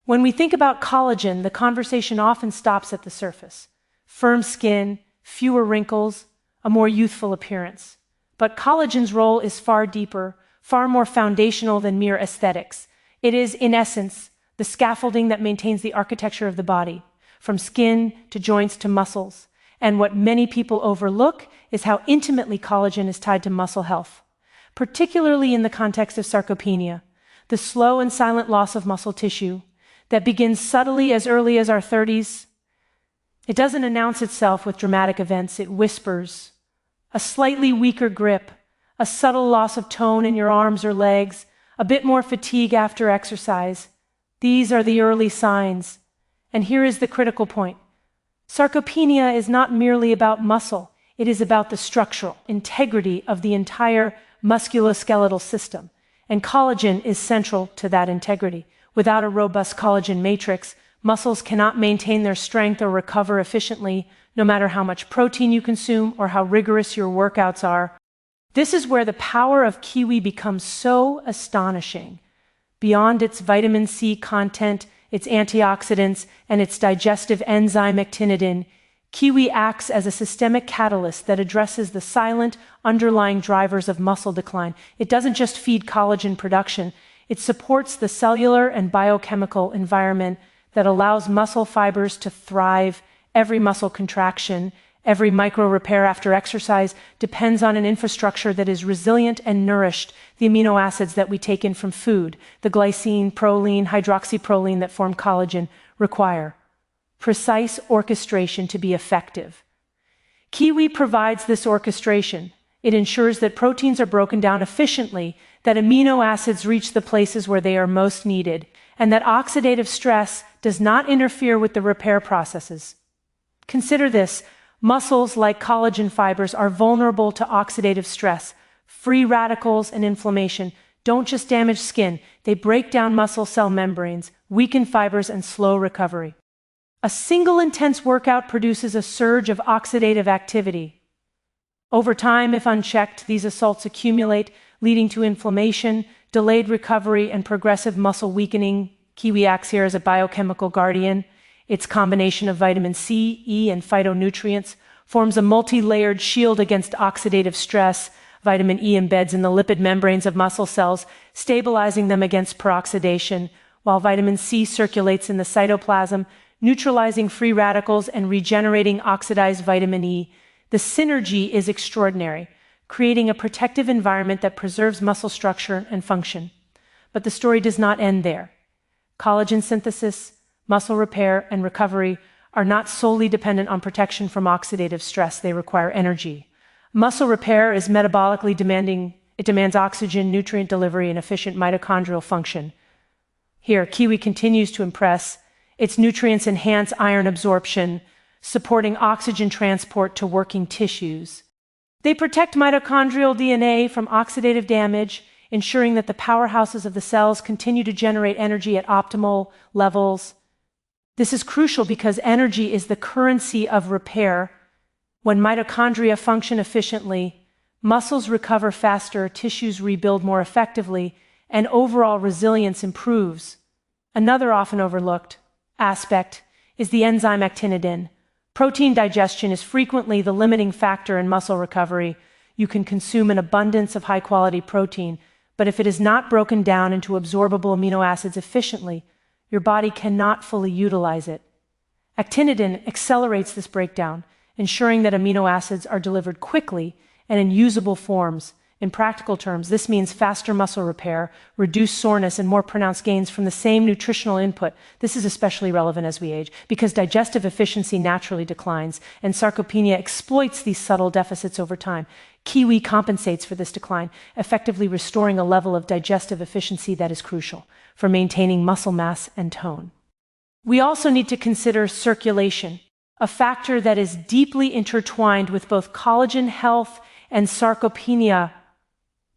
When we think about collagen, the conversation often stops at the surface. Firm skin, fewer wrinkles, a more youthful appearance. But collagen's role is far deeper, far more foundational than mere aesthetics. It is, in essence, the scaffolding that maintains the architecture of the body, from skin to joints to muscles. And what many people overlook is how intimately collagen is tied to muscle health, particularly in the context of sarcopenia, the slow and silent loss of muscle tissue that begins subtly as early as our 30s. It doesn't announce itself with dramatic events, it whispers. A slightly weaker grip, a subtle loss of tone in your arms or legs, a bit more fatigue after exercise. These are the early signs. And here is the critical point. Sarcopenia is not merely about muscle, it is about the structural integrity of the entire musculoskeletal system. And collagen is central to that integrity. Without a robust collagen matrix, muscles cannot maintain their strength or recover efficiently, no matter how much protein you consume or how rigorous your workouts are. This is where the power of kiwi becomes so astonishing. Beyond its vitamin C content, its antioxidants, and its digestive enzyme actinidin, kiwi acts as a systemic catalyst that addresses the silent, underlying drivers of muscle decline. It doesn't just feed collagen production, it supports the cellular and biochemical environment that allows muscle fibers to thrive. Every muscle contraction, every micro repair after exercise depends on an infrastructure that is resilient and nourished. The amino acids that we take in from food, the glycine, proline, hydroxyproline that form collagen, require precise orchestration to be effective. Kiwi provides this orchestration. It ensures that proteins are broken down efficiently, that amino acids reach the places where they are most needed, and that oxidative stress does not interfere with the repair processes. Consider this. Muscles, like collagen fibers, are vulnerable to oxidative stress. Free radicals and inflammation don't just damage skin, they break down muscle cell membranes, weaken fibers, and slow recovery. A single intense workout produces a surge of oxidative activity. Over time, if unchecked, these assaults accumulate, leading to inflammation, delayed recovery, and progressive muscle weakening. Kiwi acts here as a biochemical guardian. Its combination of vitamin C, E, and phytonutrients forms a multi-layered shield against oxidative stress. Vitamin E embeds in the lipid membranes of muscle cells, stabilizing them against peroxidation, while vitamin C circulates in the cytoplasm, neutralizing free radicals and regenerating oxidized vitamin E. The synergy is extraordinary, creating a protective environment that preserves muscle structure and function. But the story does not end there. Collagen synthesis, muscle repair, and recovery are not solely dependent on protection from oxidative stress. They require energy. Muscle repair is metabolically demanding. It demands oxygen, nutrient delivery, and efficient mitochondrial function. Here, kiwi continues to impress. Its nutrients enhance iron absorption, supporting oxygen transport to working tissues. They protect mitochondrial DNA from oxidative damage, ensuring that the powerhouses of the cells continue to generate energy at optimal levels. This is crucial because energy is the currency of repair. When mitochondria function efficiently, muscles recover faster, tissues rebuild more effectively, and overall resilience improves. Another often overlooked aspect is the enzyme actinidin. Protein digestion is frequently the limiting factor in muscle recovery. You can consume an abundance of high-quality protein, but if it is not broken down into absorbable amino acids efficiently, your body cannot fully utilize it. Actinidin accelerates this breakdown, ensuring that amino acids are delivered quickly and in usable forms. In practical terms, this means faster muscle repair, reduced soreness, and more pronounced gains from the same nutritional input. This is especially relevant as we age, because digestive efficiency naturally declines, and sarcopenia exploits these subtle deficits over time. Kiwi compensates for this decline, effectively restoring a level of digestive efficiency that is crucial for maintaining muscle mass and tone. We also need to consider circulation, a factor that is deeply intertwined with both collagen health and sarcopenia.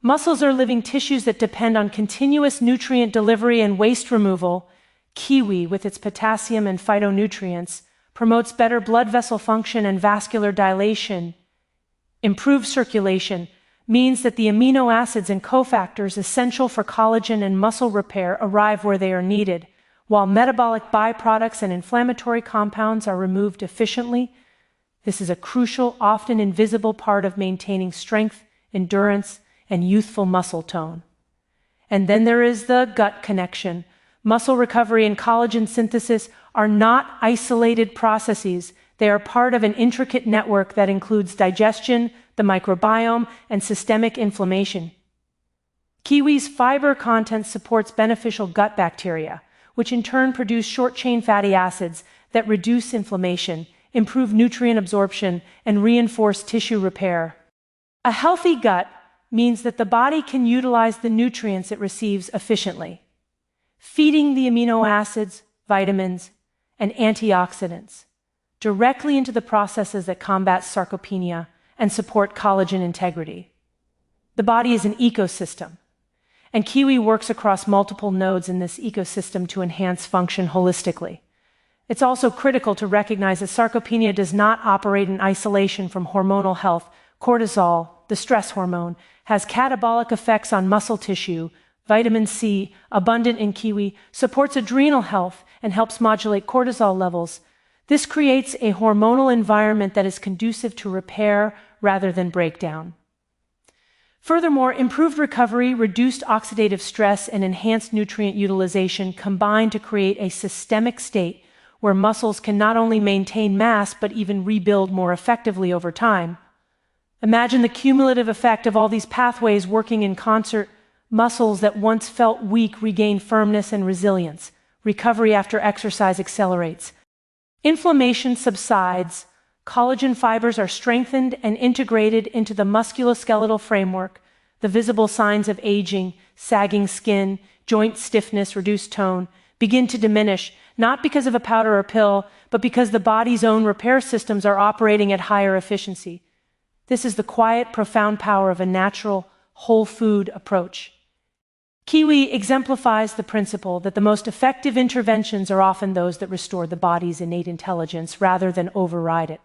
Muscles are living tissues that depend on continuous nutrient delivery and waste removal. Kiwi, with its potassium and phytonutrients, promotes better blood vessel function and vascular dilation. Improved circulation means that the amino acids and cofactors essential for collagen and muscle repair arrive where they are needed. while metabolic byproducts and inflammatory compounds are removed efficiently. This is a crucial, often invisible part of maintaining strength, endurance, and youthful muscle tone. And then there is the gut connection. Muscle recovery and collagen synthesis are not isolated processes. They are part of an intricate network that includes digestion, the microbiome, and systemic inflammation. Kiwi's fiber content supports beneficial gut bacteria, which in turn produce short-chain fatty acids that reduce inflammation, improve nutrient absorption, and reinforce tissue repair. A healthy gut means that the body can utilize the nutrients it receives efficiently, feeding the amino acids, vitamins, and antioxidants directly into the processes that combat sarcopenia and support collagen integrity. The body is an ecosystem, and Kiwi works across multiple nodes in this ecosystem to enhance function holistically. It's also critical to recognize that sarcopenia does not operate in isolation from hormonal health. Cortisol, the stress hormone, has catabolic effects on muscle tissue. Vitamin C, abundant in kiwi, supports adrenal health and helps modulate cortisol levels. This creates a hormonal environment that is conducive to repair rather than breakdown. Furthermore, improved recovery, reduced oxidative stress, and enhanced nutrient utilization combine to create a systemic state where muscles can not only maintain mass but even rebuild more effectively over time. Imagine the cumulative effect of all these pathways working in concert. Muscles that once felt weak regain firmness and resilience. Recovery after exercise accelerates. Inflammation subsides. Collagen fibers are strengthened and integrated into the musculoskeletal framework. The visible signs of aging, sagging skin, joint stiffness, reduced tone, begin to diminish, not because of a powder or pill, but because the body's own repair systems are operating at higher efficiency. This is the quiet, profound power of a natural, whole food approach. Kiwi exemplifies the principle that the most effective interventions are often those that restore the body's innate intelligence rather than override it.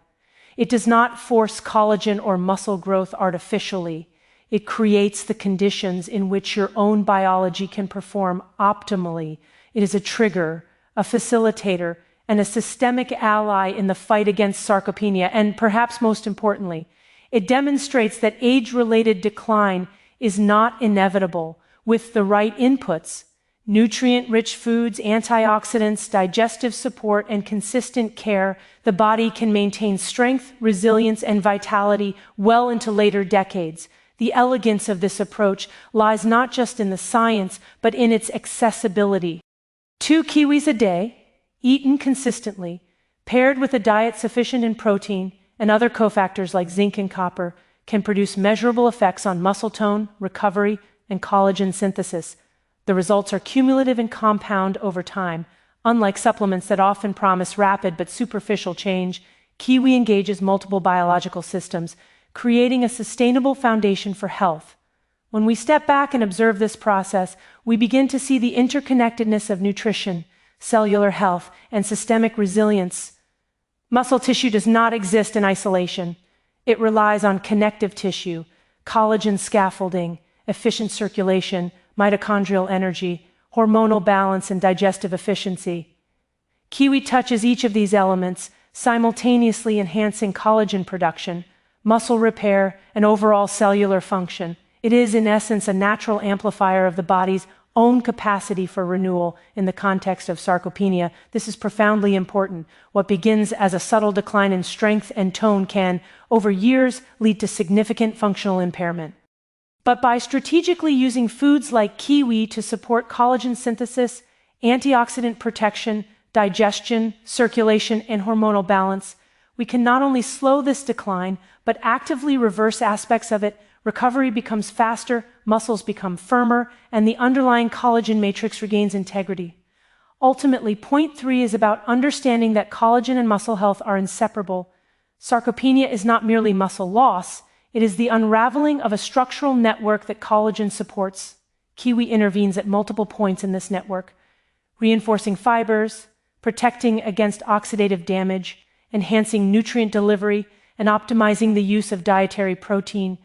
It does not force collagen or muscle growth artificially. It creates the conditions in which your own biology can perform optimally. It is a trigger, a facilitator, and a systemic ally in the fight against sarcopenia, and perhaps most importantly, it demonstrates that age-related decline is not inevitable. With the right inputs, nutrient-rich foods, antioxidants, digestive support, and consistent care, the body can maintain strength, resilience, and vitality well into later decades. The elegance of this approach lies not just in the science, but in its accessibility. 2 kiwis a day, eaten consistently, paired with a diet sufficient in protein and other cofactors like zinc and copper, can produce measurable effects on muscle tone, recovery, and collagen synthesis. The results are cumulative and compound over time. Unlike supplements that often promise rapid but superficial change, Kiwi engages multiple biological systems, creating a sustainable foundation for health. When we step back and observe this process, we begin to see the interconnectedness of nutrition, cellular health, and systemic resilience. Muscle tissue does not exist in isolation. It relies on connective tissue, collagen scaffolding, efficient circulation, mitochondrial energy, hormonal balance, and digestive efficiency. Kiwi touches each of these elements, simultaneously enhancing collagen production, muscle repair, and overall cellular function. It is, in essence, a natural amplifier of the body's own capacity for renewal in the context of sarcopenia. This is profoundly important. What begins as a subtle decline in strength and tone can, over years, lead to significant functional impairment. But by strategically using foods like kiwi to support collagen synthesis, antioxidant protection, digestion, circulation, and hormonal balance, we can not only slow this decline, but actively reverse aspects of it. Recovery becomes faster, muscles become firmer, and the underlying collagen matrix regains integrity. Ultimately, point 3 is about understanding that collagen and muscle health are inseparable. Sarcopenia is not merely muscle loss, it is the unraveling of a structural network that collagen supports. Kiwi intervenes at multiple points in this network, reinforcing fibers, protecting against oxidative damage, enhancing nutrient delivery, and optimizing the use of dietary protein.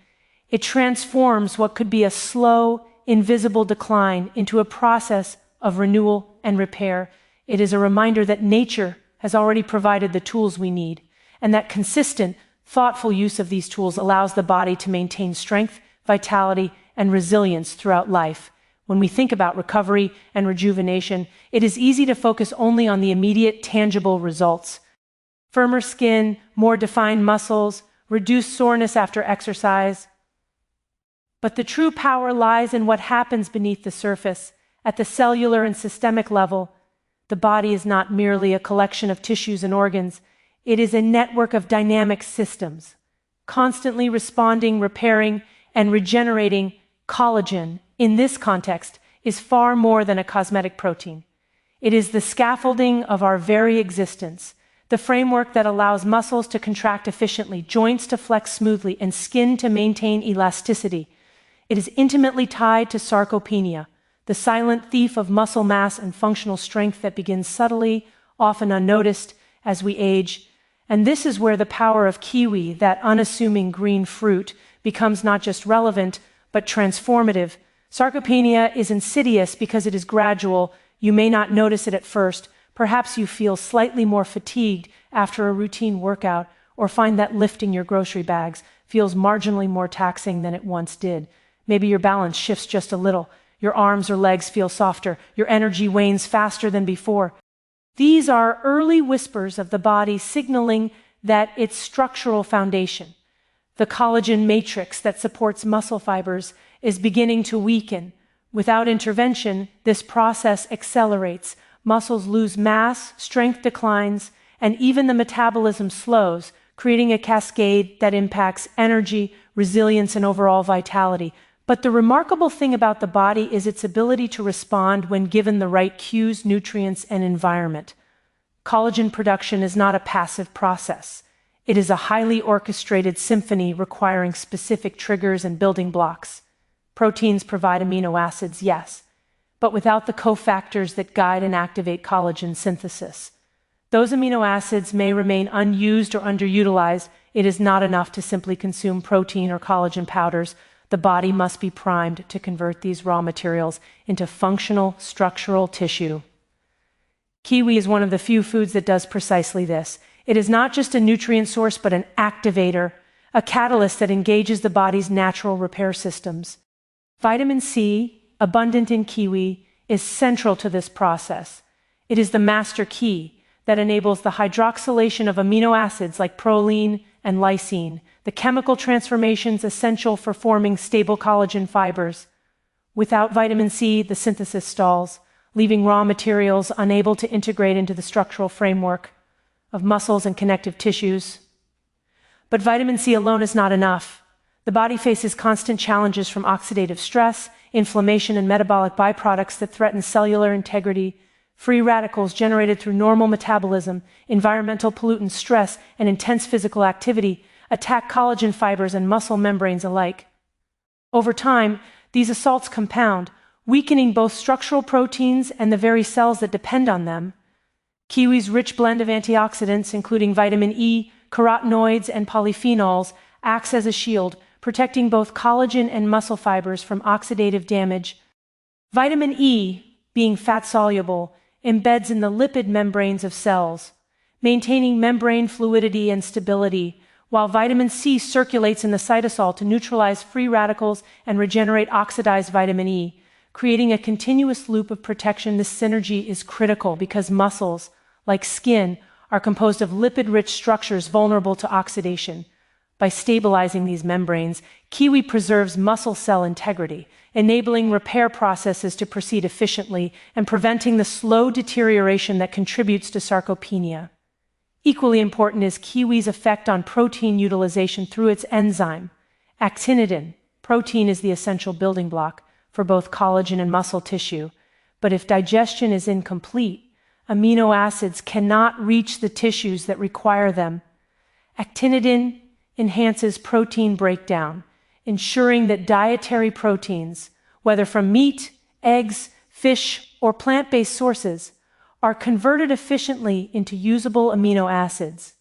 It transforms what could be a slow, invisible decline into a process of renewal and repair. It is a reminder that nature has already provided the tools we need, and that consistent, thoughtful use of these tools allows the body to maintain strength, vitality, and resilience throughout life. When we think about recovery and rejuvenation, it is easy to focus only on the immediate, tangible results. Firmer skin, more defined muscles, reduced soreness after exercise. But the true power lies in what happens beneath the surface, at the cellular and systemic level. The body is not merely a collection of tissues and organs. It is a network of dynamic systems, constantly responding, repairing, and regenerating. Collagen, in this context, is far more than a cosmetic protein. It is the scaffolding of our very existence, the framework that allows muscles to contract efficiently, joints to flex smoothly, and skin to maintain elasticity. It is intimately tied to sarcopenia, the silent thief of muscle mass and functional strength that begins subtly, often unnoticed, as we age. And this is where the power of kiwi, that unassuming green fruit, becomes not just relevant, but transformative. Sarcopenia is insidious because it is gradual. You may not notice it at first. Perhaps you feel slightly more fatigued after a routine workout, or find that lifting your grocery bags feels marginally more taxing than it once did. Maybe your balance shifts just a little. Your arms or legs feel softer. Your energy wanes faster than before. These are early whispers of the body signaling that its structural foundation, the collagen matrix that supports muscle fibers, is beginning to weaken. Without intervention, this process accelerates. Muscles lose mass, strength declines, and even the metabolism slows, creating a cascade that impacts energy, resilience, and overall vitality. But the remarkable thing about the body is its ability to respond when given the right cues, nutrients, and environment. Collagen production is not a passive process. It is a highly orchestrated symphony requiring specific triggers and building blocks. Proteins provide amino acids, yes, but without the cofactors that guide and activate collagen synthesis. Those amino acids may remain unused or underutilized. It is not enough to simply consume protein or collagen powders. The body must be primed to convert these raw materials into functional, structural tissue. Kiwi is one of the few foods that does precisely this. It is not just a nutrient source, but an activator, a catalyst that engages the body's natural repair systems. Vitamin C, abundant in kiwi, is central to this process. It is the master key that enables the hydroxylation of amino acids like proline and lysine, the chemical transformations essential for forming stable collagen fibers. Without vitamin C, the synthesis stalls, leaving raw materials unable to integrate into the structural framework of muscles and connective tissues. But vitamin C alone is not enough. The body faces constant challenges from oxidative stress, inflammation, and metabolic byproducts that threaten cellular integrity. Free radicals generated through normal metabolism, environmental pollutants, stress, and intense physical activity attack collagen fibers and muscle membranes alike. Over time, these assaults compound, weakening both structural proteins and the very cells that depend on them. Kiwi's rich blend of antioxidants, including vitamin E, carotenoids, and polyphenols, acts as a shield, protecting both collagen and muscle fibers from oxidative damage. Vitamin E, being fat-soluble, embeds in the lipid membranes of cells, maintaining membrane fluidity and stability, while vitamin C circulates in the cytosol to neutralize free radicals and regenerate oxidized vitamin E, creating a continuous loop of protection. This synergy is critical because muscles, like skin, are composed of lipid-rich structures vulnerable to oxidation. By stabilizing these membranes, kiwi preserves muscle cell integrity, enabling repair processes to proceed efficiently and preventing the slow deterioration that contributes to sarcopenia. Equally important is kiwi's effect on protein utilization through its enzyme, Actinidin. Protein is the essential building block for both collagen and muscle tissue, but if digestion is incomplete, amino acids cannot reach the tissues that require them. Actinidin enhances protein breakdown, ensuring that dietary proteins, whether from meat, eggs, fish, or plant-based sources, are converted efficiently into usable amino acids.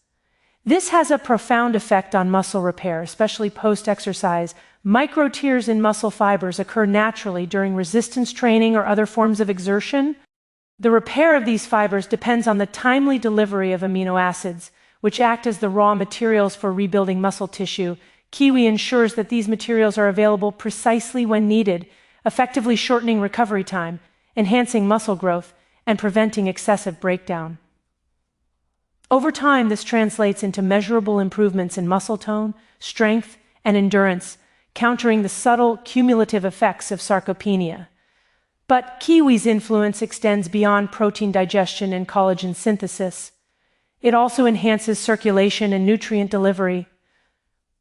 This has a profound effect on muscle repair, especially post-exercise. Micro-tears in muscle fibers occur naturally during resistance training or other forms of exertion. The repair of these fibers depends on the timely delivery of amino acids, which act as the raw materials for rebuilding muscle tissue. Kiwi ensures that these materials are available precisely when needed, effectively shortening recovery time, enhancing muscle growth, and preventing excessive breakdown. Over time, this translates into measurable improvements in muscle tone, strength, and endurance, countering the subtle cumulative effects of sarcopenia. But Kiwi's influence extends beyond protein digestion and collagen synthesis. It also enhances circulation and nutrient delivery.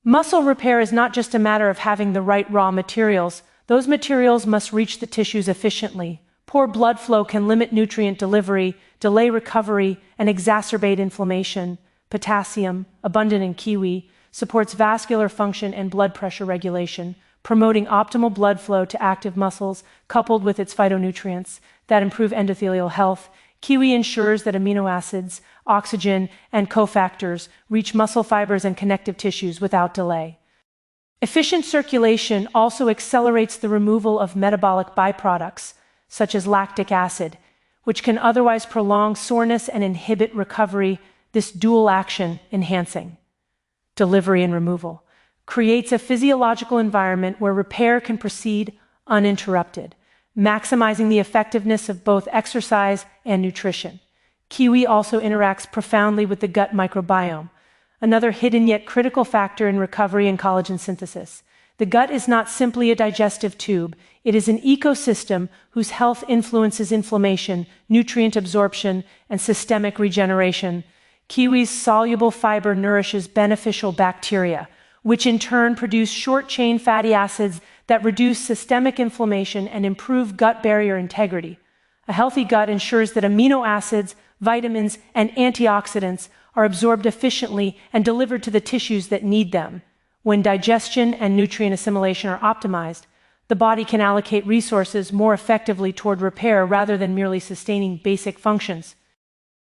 Muscle repair is not just a matter of having the right raw materials. Those materials must reach the tissues efficiently. Poor blood flow can limit nutrient delivery, delay recovery, and exacerbate inflammation. Potassium, abundant in kiwi, supports vascular function and blood pressure regulation, promoting optimal blood flow to active muscles, coupled with its phytonutrients that improve endothelial health. Kiwi ensures that amino acids, oxygen, and cofactors reach muscle fibers and connective tissues without delay. Efficient circulation also accelerates the removal of metabolic byproducts, such as lactic acid, which can otherwise prolong soreness and inhibit recovery. This dual action, enhancing delivery and removal, creates a physiological environment where repair can proceed uninterrupted, maximizing the effectiveness of both exercise and nutrition. Kiwi also interacts profoundly with the gut microbiome, another hidden yet critical factor in recovery and collagen synthesis. The gut is not simply a digestive tube, it is an ecosystem whose health influences inflammation, nutrient absorption, and systemic regeneration. Kiwi's soluble fiber nourishes beneficial bacteria, which in turn produce short-chain fatty acids that reduce systemic inflammation and improve gut barrier integrity. A healthy gut ensures that amino acids, vitamins, and antioxidants are absorbed efficiently and delivered to the tissues that need them. When digestion and nutrient assimilation are optimized, the body can allocate resources more effectively toward repair rather than merely sustaining basic functions.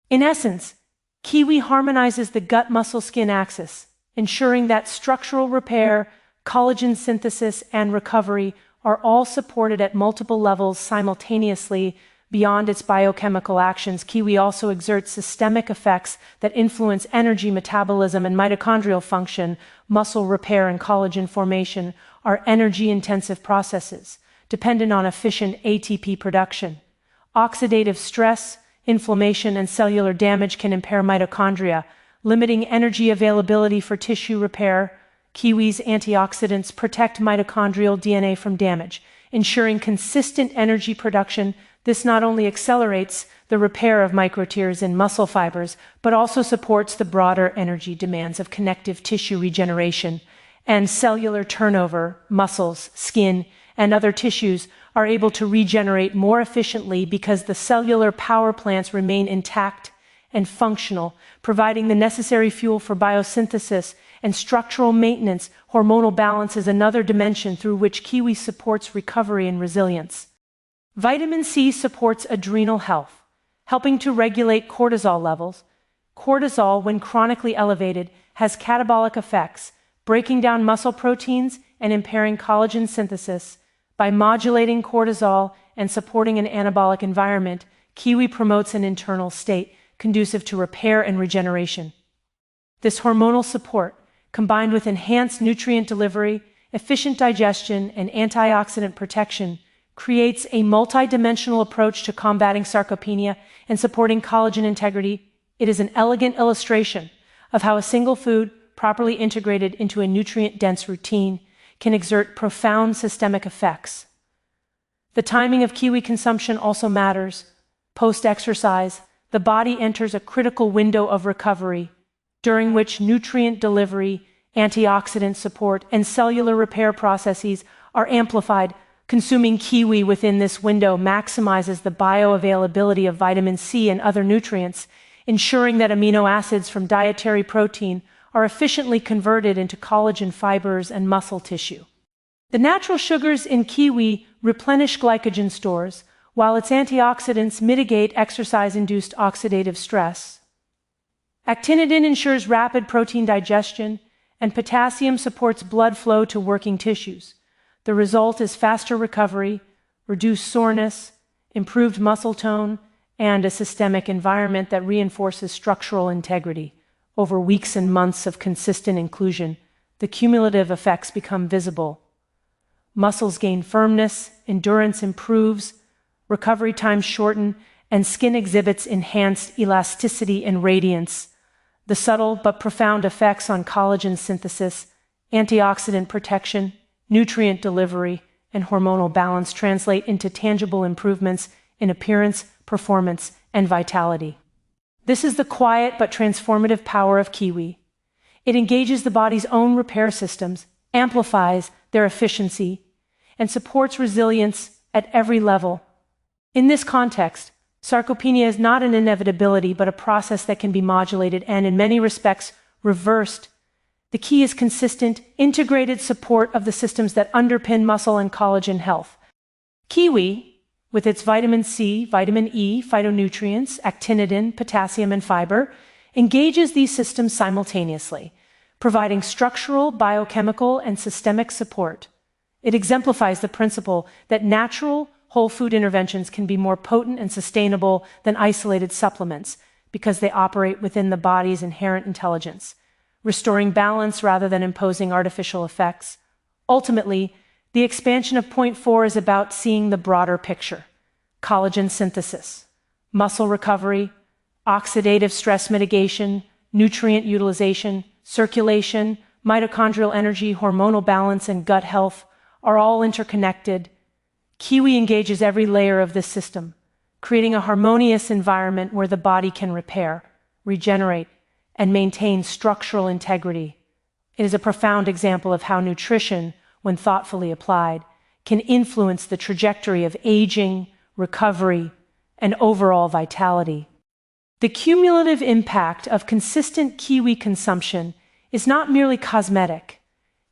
In essence, Kiwi harmonizes the gut-muscle-skin axis, ensuring that structural repair, collagen synthesis, and recovery are all supported at multiple levels simultaneously. Beyond its biochemical actions, Kiwi also exerts systemic effects that influence energy metabolism and mitochondrial function. Muscle repair and collagen formation are energy-intensive processes, dependent on efficient ATP production. Oxidative stress, inflammation, and cellular damage can impair mitochondria, limiting energy availability for tissue repair. Kiwi's antioxidants protect mitochondrial DNA from damage, ensuring consistent energy production. This not only accelerates the repair of microtears in muscle fibers, but also supports the broader energy demands of connective tissue regeneration and cellular turnover. Muscles, skin, and other tissues are able to regenerate more efficiently because the cellular power plants remain intact and functional, providing the necessary fuel for biosynthesis and structural maintenance. Hormonal balance is another dimension through which Kiwi supports recovery and resilience. Vitamin C supports adrenal health, helping to regulate cortisol levels. Cortisol, when chronically elevated, has catabolic effects, breaking down muscle proteins and impairing collagen synthesis. By modulating cortisol and supporting an anabolic environment, Kiwi promotes an internal state conducive to repair and regeneration. This hormonal support, combined with enhanced nutrient delivery, efficient digestion, and antioxidant protection, creates a multidimensional approach to combating sarcopenia and supporting collagen integrity. It is an elegant illustration of how a single food, properly integrated into a nutrient-dense routine, can exert profound systemic effects. The timing of Kiwi consumption also matters. Post-exercise, the body enters a critical window of recovery, during which nutrient delivery, antioxidant support, and cellular repair processes are amplified. Consuming Kiwi within this window maximizes the bioavailability of vitamin C and other nutrients, ensuring that amino acids from dietary protein are efficiently converted into collagen fibers and muscle tissue. The natural sugars in Kiwi replenish glycogen stores, while its antioxidants mitigate exercise-induced oxidative stress. Actinidin ensures rapid protein digestion, and potassium supports blood flow to working tissues. The result is faster recovery, reduced soreness, improved muscle tone, and a systemic environment that reinforces structural integrity. Over weeks and months of consistent inclusion, the cumulative effects become visible. Muscles gain firmness, endurance improves, recovery times shorten, and skin exhibits enhanced elasticity and radiance. The subtle but profound effects on collagen synthesis, antioxidant protection, nutrient delivery, and hormonal balance translate into tangible improvements in appearance, performance, and vitality. This is the quiet but transformative power of Kiwi. It engages the body's own repair systems, amplifies their efficiency, and supports resilience at every level. In this context, sarcopenia is not an inevitability but a process that can be modulated and, in many respects, reversed. The key is consistent, integrated support of the systems that underpin muscle and collagen health. Kiwi, with its vitamin C, vitamin E, phytonutrients, actinidin, potassium, and fiber, engages these systems simultaneously, providing structural, biochemical, and systemic support. It exemplifies the principle that natural, whole food interventions can be more potent and sustainable than isolated supplements because they operate within the body's inherent intelligence, restoring balance rather than imposing artificial effects. Ultimately, the expansion of point 4 is about seeing the broader picture: collagen synthesis, muscle recovery, oxidative stress mitigation, nutrient utilization, circulation, mitochondrial energy, hormonal balance, and gut health are all interconnected. Kiwi engages every layer of this system, creating a harmonious environment where the body can repair, regenerate, and maintain structural integrity. It is a profound example of how nutrition, when thoughtfully applied, can influence the trajectory of aging, recovery, and overall vitality. The cumulative impact of consistent Kiwi consumption is not merely cosmetic.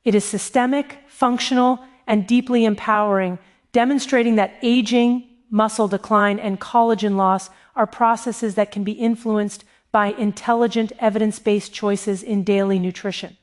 It is systemic, functional, and deeply empowering, demonstrating that aging, muscle decline, and collagen loss are processes that can be influenced by intelligent, evidence-based choices in daily nutrition.